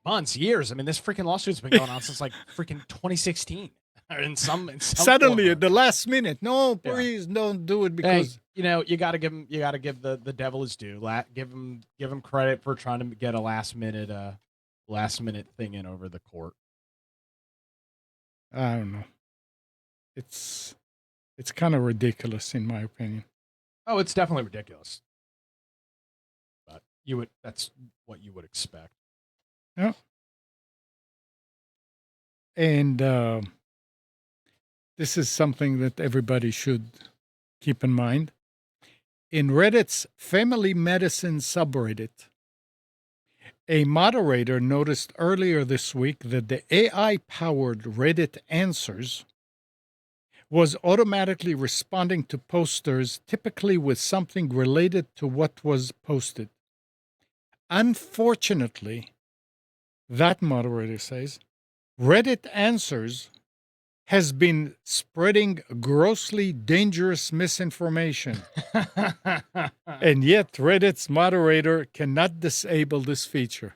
Months, years. I mean, this freaking lawsuit's been going on since like freaking 2016. in some Suddenly form at the last minute, no, please don't do it because you got to give the devil his due. Give him credit for trying to get a last minute thing in over the court. I don't know. It's kind of ridiculous in my opinion. Oh, it's definitely ridiculous. But that's what you would expect. Yeah. And this is something that everybody should keep in mind. In Reddit's family medicine subreddit, a moderator noticed earlier this week that the AI powered Reddit answers was automatically responding to posters, typically with something related to what was posted. Unfortunately, that moderator says, Reddit Answers has been spreading grossly dangerous misinformation, and yet Reddit's moderator cannot disable this feature.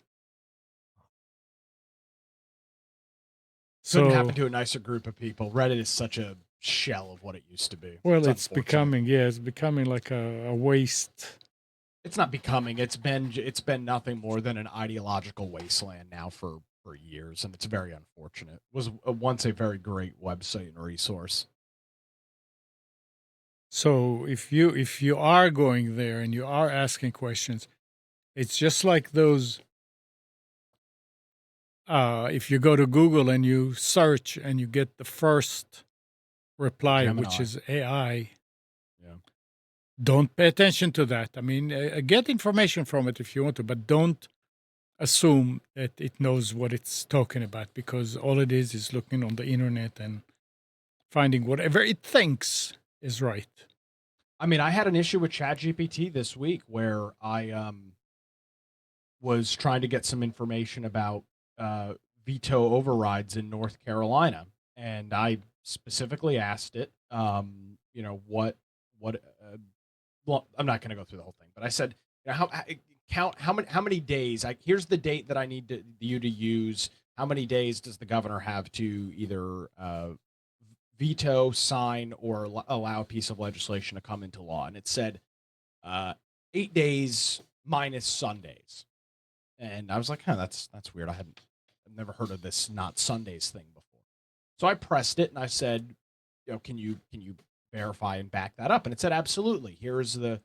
Couldn't So, happen to a nicer group of people. Reddit is such a shell of what it used to be. well, it's unfortunate. becoming like a waste. It's not becoming. It's been nothing more than an ideological wasteland now for years, and it's very unfortunate. It was once a very great website and resource. So if you are going there and you are asking questions, it's just like those. If you go to Google and you search and you get the first reply, which Gemini. is AI, Yeah. don't pay attention to that. I mean, get information from it if you want to, but don't assume that it knows what it's talking about, because all it is looking on the internet and finding whatever it thinks is right. I mean, I had an issue with ChatGPT this week where I was trying to get some information about veto overrides in North Carolina, and I specifically asked it, what well, I'm not going to go through the whole thing, but I said, count how many days. Here's the date that I need you to use. How many days does the governor have to either veto, sign, or allow a piece of legislation to come into law? And it said 8 days minus Sundays. And I was like, that's weird. I've never heard of this not Sundays thing before. So I pressed it and I said, can you verify and back that up? And it said, absolutely. Here's the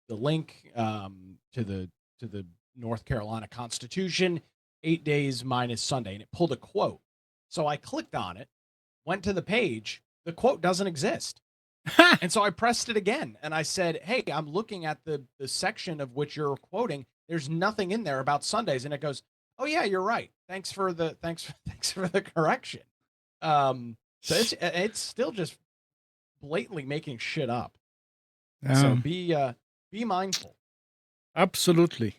link to the North Carolina Constitution, 8 days minus Sunday, and it pulled a quote. So I clicked on it, went to the page, the quote doesn't exist. And so I pressed it again and I said, hey, I'm looking at the section of which you're quoting. There's nothing in there about Sundays. And it goes, oh yeah, you're right. Thanks for the correction. So it's still just blatantly making shit up. So be mindful. Absolutely.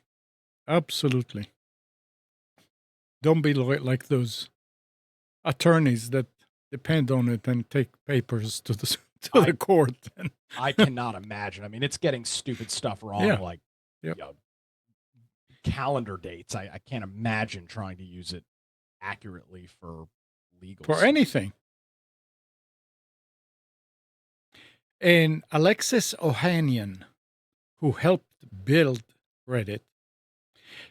Don't be like those attorneys that depend on it and take papers to the court. I cannot imagine. I mean, it's getting stupid stuff wrong, Yeah. like Yep. calendar dates. I can't imagine trying to use it accurately for legal For stuff. anything. And Alexis Ohanian, who helped build Reddit,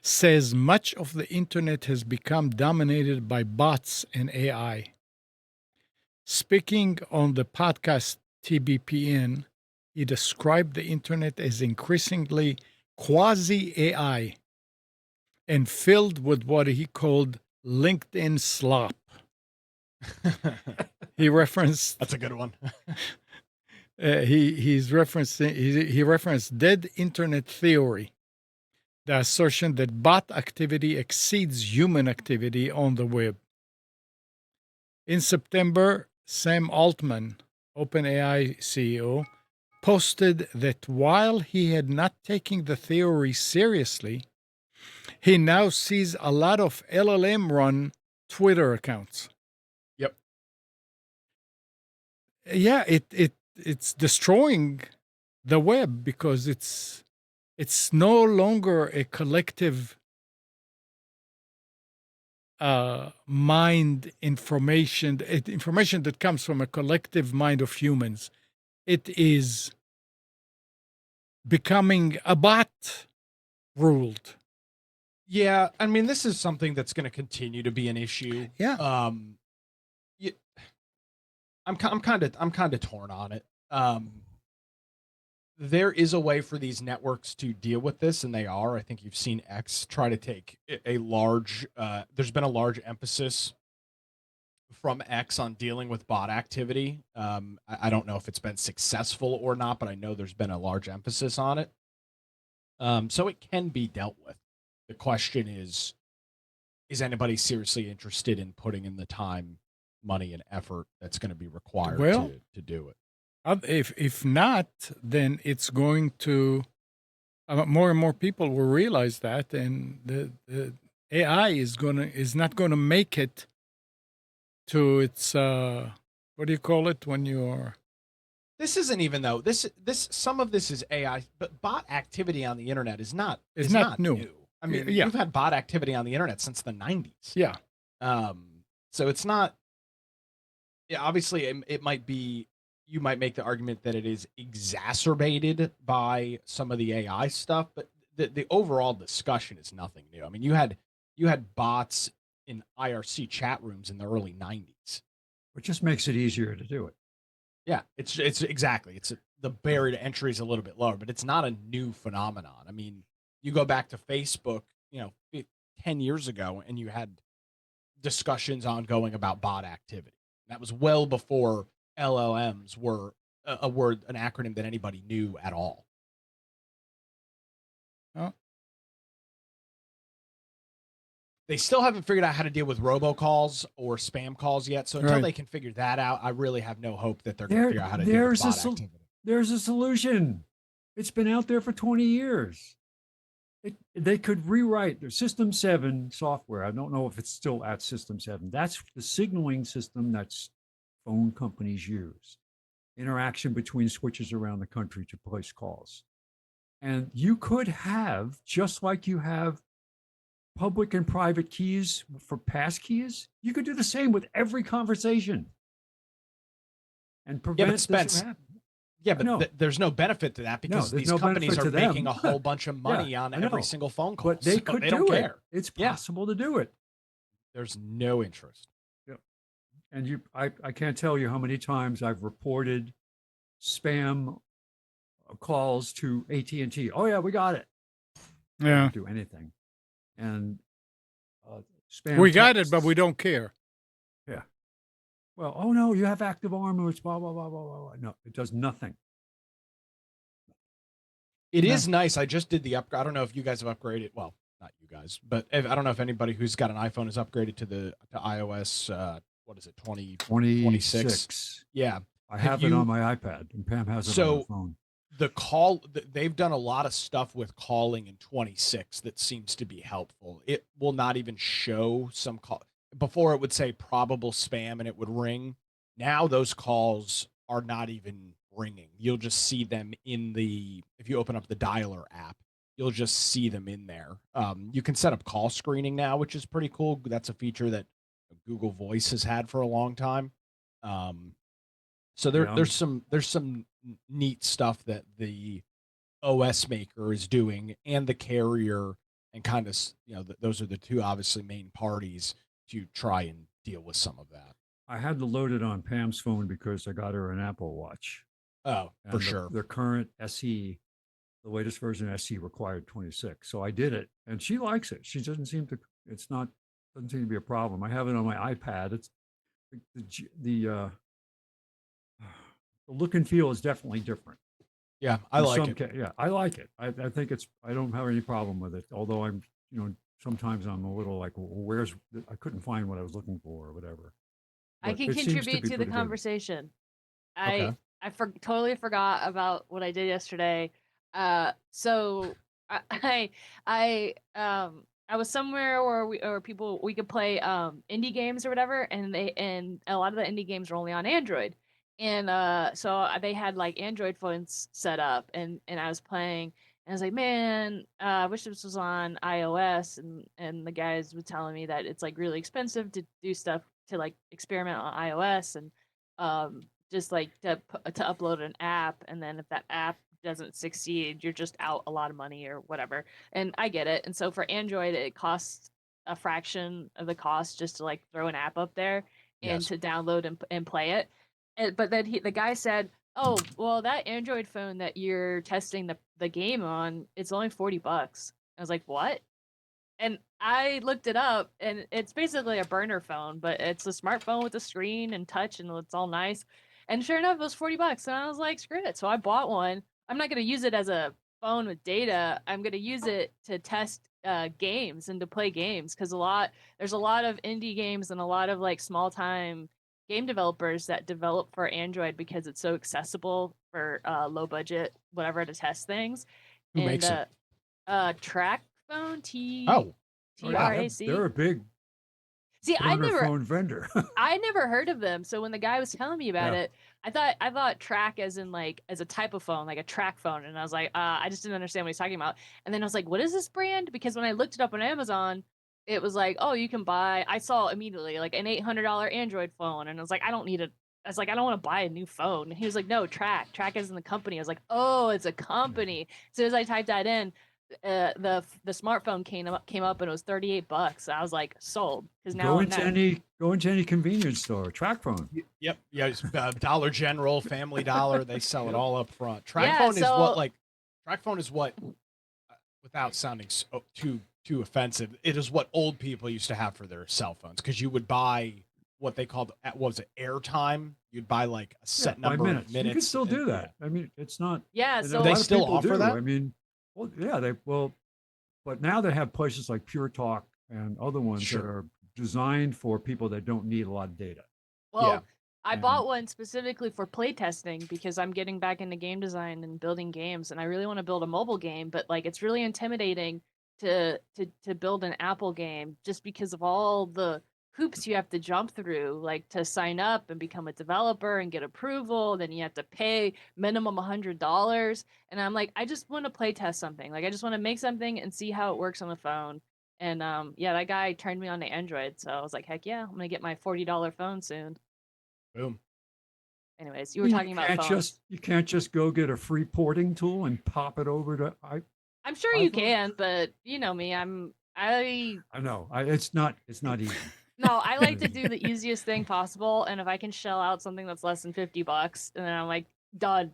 says much of the internet has become dominated by bots and AI. Speaking on the podcast TBPN, he described the internet as increasingly quasi AI and filled with what he called LinkedIn slop. He referenced That's a good one. he referenced dead internet theory, the assertion that bot activity exceeds human activity on the web. In September, Sam Altman, OpenAI CEO, posted that while he had not taken the theory seriously, he now sees a lot of LLM-run Twitter accounts. Yep. Yeah, it's destroying the web because it's no longer a collective mind information that comes from a collective mind of humans. It is becoming a bot ruled. Yeah, I mean, this is something that's going to continue to be an issue. Yeah. I'm kind of torn on it. There is a way for these networks to deal with this, and they are. I think you've seen X try to take a large. There's been a large emphasis from X on dealing with bot activity. I don't know if it's been successful or not, but I know there's been a large emphasis on it. So it can be dealt with. The question is anybody seriously interested in putting in the time, money, and effort that's going to be required Well, to do it? if not, then it's going to more and more people will realize that, and the AI is not gonna make it to its what do you call it when you are This isn't even though this some of this is AI, but bot activity on the internet is not new. new. I mean, Yeah, we've had bot activity on the internet since the 90s. yeah. So it's not. Yeah, obviously, it might be. You might make the argument that it is exacerbated by some of the AI stuff, but the overall discussion is nothing new. I mean, you had bots in IRC chat rooms in the early 90s. It just makes it easier to do it. Yeah, it's exactly. The barrier to entry is a little bit lower, but it's not a new phenomenon. I mean, you go back to Facebook, 10 years ago, and you had discussions ongoing about bot activity. That was well before LLMs were an acronym that anybody knew at all. Oh. They still haven't figured out how to deal with robocalls or spam calls yet. So until Right. they can figure that out, I really have no hope that they're going to figure out how to deal with bot activity. There's a solution. It's been out there for 20 years. They could rewrite their System 7 software. I don't know if it's still at System 7. That's the signaling system that phone companies use. Interaction between switches around the country to place calls. And you could have, just like you have public and private keys for pass keys, you could do the same with every conversation and prevent this from happening. Yeah, but there's no benefit to that because these companies are making a whole bunch of money on every single phone call. But they could they don't care. It's possible to do it. There's no interest. Yeah. And I can't tell you how many times I've reported spam calls to AT&T. Oh yeah, we got it. Yeah. Don't do anything. And spam. We got it, but we don't care. Yeah. Well, oh no, you have active armor. It's blah, blah, blah, blah, blah. No, it does nothing. It is nice. I just did the upgrade. I don't know if you guys have upgraded. Well, not you guys, but I don't know if anybody who's got an iPhone has upgraded to iOS. What is it? 26? Yeah. I have it on my iPad, and Pam has it on her phone. They've done a lot of stuff with calling in 26 that seems to be helpful. It will not even show some call. Before it would say probable spam and it would ring. Now those calls are not even ringing. You'll just see them if you open up the dialer app, you'll just see them in there. You can set up call screening now, which is pretty cool. That's a feature that Google Voice has had for a long time. So there's some neat stuff that the OS maker is doing and the carrier, and kind of, those are the two obviously main parties to try and deal with some of that. I had to load it on Pam's phone because I got her an Apple Watch. Oh, for sure. The current SE, the latest version of SE required 26. So I did it, and she likes it. She doesn't seem to be a problem. I have it on my iPad. It's the look and feel is definitely different. Yeah, I like it. Yeah, I like it. I think I don't have any problem with it. Although I'm, sometimes I'm a little like, well, I couldn't find what I was looking for or whatever. I can contribute to the conversation. Okay. I totally forgot about what I did yesterday. So I was somewhere where we could play indie games or whatever, and a lot of the indie games are only on Android, and so they had like Android phones set up, and I was playing, and I was like, man, I wish this was on iOS, and the guys were telling me that it's like really expensive to do stuff to like experiment on iOS, and just like to upload an app, and then if that app doesn't succeed, you're just out a lot of money or whatever. And I get it. And so for Android, it costs a fraction of the cost just to like throw an app up there and to download and play it. But then the guy said, "Oh, well, that Android phone that you're testing the game on, it's only $40." I was like, "What?" And I looked it up, and it's basically a burner phone, but it's a smartphone with a screen and touch, and it's all nice. And sure enough, it was $40, and I was like, screw it. So I bought one. I'm not gonna use it as a phone with data. I'm gonna use it to test games and to play games because there's a lot of indie games and a lot of like small time game developers that develop for Android because it's so accessible for low budget whatever to test things. Who And makes it? Track phone Oh, Oh yeah, wow. TRAC. they're a big See, burner phone vendor. I never heard of them. So when the guy was telling me about Yeah. it, I thought track as in like as a type of phone, like a track phone, and I was like, I just didn't understand what he's talking about. And then I was like, what is this brand? Because when I looked it up on Amazon, it was like, oh, you can buy. I saw immediately like an $800 Android phone, and I was like, I don't need a. I was like, I don't want to buy a new phone. And he was like, no, track as in the company. I was like, oh, it's a company. As soon as I typed that in, the smartphone came up and it was $38. I was like, sold. Because Go now into any convenience store, track phone. Yep. Yeah. It's, Dollar General, Family Dollar. They sell it all up front. Track Yeah, phone is what so- like. Track phone is what, without sounding too offensive, it is what old people used to have for their cell phones because you would buy what they called what was it airtime. You'd buy like a set By number minutes. of minutes. You can still do and- that. I mean, it's not. Yeah, and so a They lot of still people offer do. that? I mean, well, yeah, but now they have places like Pure Talk and other ones that Sure. are designed for people that don't need a lot of data. well, Yeah. I And- bought one specifically for playtesting because I'm getting back into game design and building games, and I really want to build a mobile game, but like it's really intimidating to build an Apple game just because of all the hoops you have to jump through, like to sign up and become a developer and get approval, then you have to pay minimum $100. And I'm like, I just want to play test something. Like I just want to make something and see how it works on the phone. And yeah, that guy turned me on to Android, so I was like, heck yeah, I'm gonna get my $40 phone soon. Boom. Anyways, you were talking about phones. You can't just go get a free porting tool and pop it over to. I'm sure you iPhone? can, but you know me, I I know. It's not easy. no, I like to do the easiest thing possible, and if I can shell out something that's less than $50, and then I'm like, done.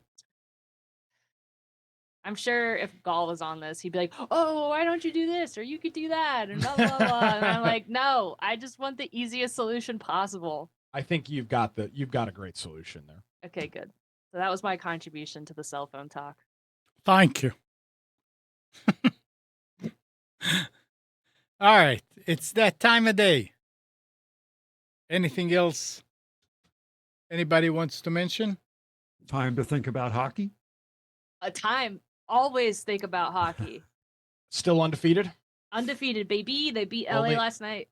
I'm sure if Gall was on this, he'd be like, "Oh, why don't you do this? Or you could do that," and blah blah blah. And I'm like, "No, I just want the easiest solution possible." I think you've got a great solution there. Okay, good. So that was my contribution to the cell phone talk. Thank you. All right. It's that time of day. Anything else anybody wants to mention? Time to think about hockey. A time. Always think about hockey. Still undefeated. Undefeated, baby. They beat LA Only- last night.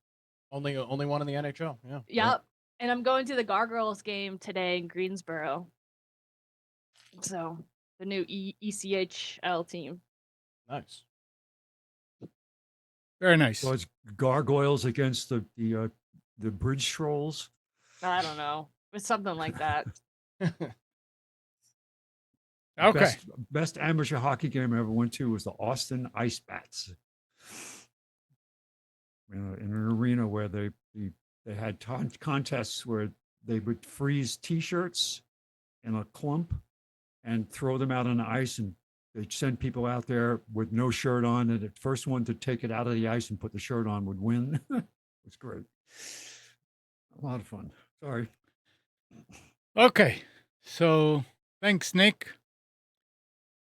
Only one in the NHL. Yeah. Yep. And I'm going to the Gargoyles game today in Greensboro. So the new ECHL team. Nice. Very nice. So it's gargoyles against the bridge trolls. I don't know. It's something like that. Okay. Best amateur hockey game I ever went to was the Austin Ice Bats. In an arena where they had contests where they would freeze T-shirts in a clump and throw them out on the ice, and they'd send people out there with no shirt on, and the first one to take it out of the ice and put the shirt on would win. It was great. A lot of fun. Sorry. Okay. So thanks, Nick.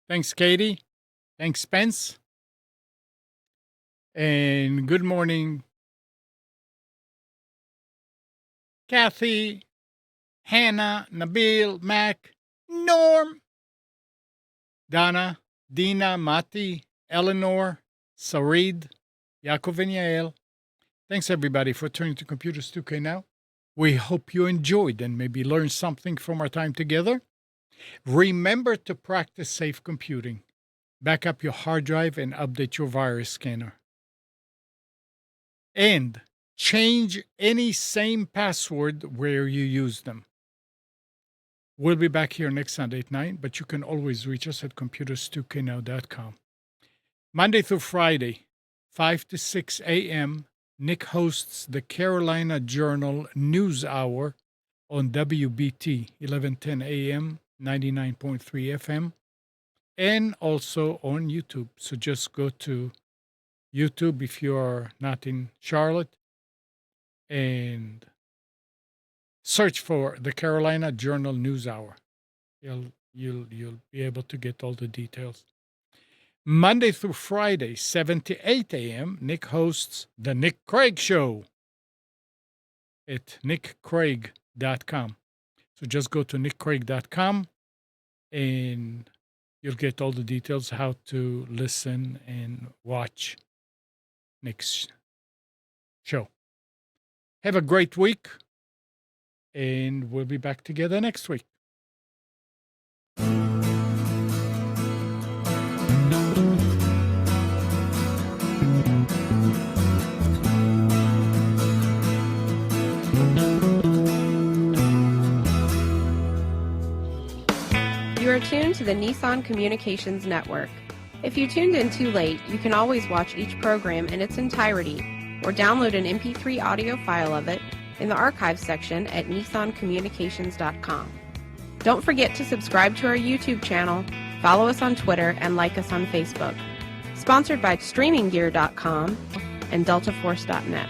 Thanks, Katie. Thanks, Spence. And good morning, Kathy, Hannah, Nabil, Mac, Norm, Donna, Dina, Mati, Eleanor, Sarid, Yaakov, and Yael. Thanks, everybody, for turning to Computers 2K Now. We hope you enjoyed and maybe learned something from our time together. Remember to practice safe computing. Back up your hard drive and update your virus scanner. And change any same password where you use them. We'll be back here next Sunday at 9, but you can always reach us at computers2know.com. Monday through Friday, 5 to 6 a.m., Nick hosts the Carolina Journal News Hour on WBT, 1110 a.m., 99.3 FM, and also on YouTube. So just go to YouTube if you are not in Charlotte, and search for the Carolina Journal News Hour. You'll be able to get all the details. Monday through Friday, 7 to 8 a.m., Nick hosts the Nick Craig Show at nickcraig.com. So just go to nickcraig.com and you'll get all the details how to listen and watch Nick's show. Have a great week, and we'll be back together next week. You are tuned to the Nissan Communications Network. If you tuned in too late, you can always watch each program in its entirety or download an MP3 audio file of it in the archives section at nissancommunications.com. Don't forget to subscribe to our YouTube channel, follow us on Twitter, and like us on Facebook. Sponsored by StreamingGear.com and DeltaForce.net.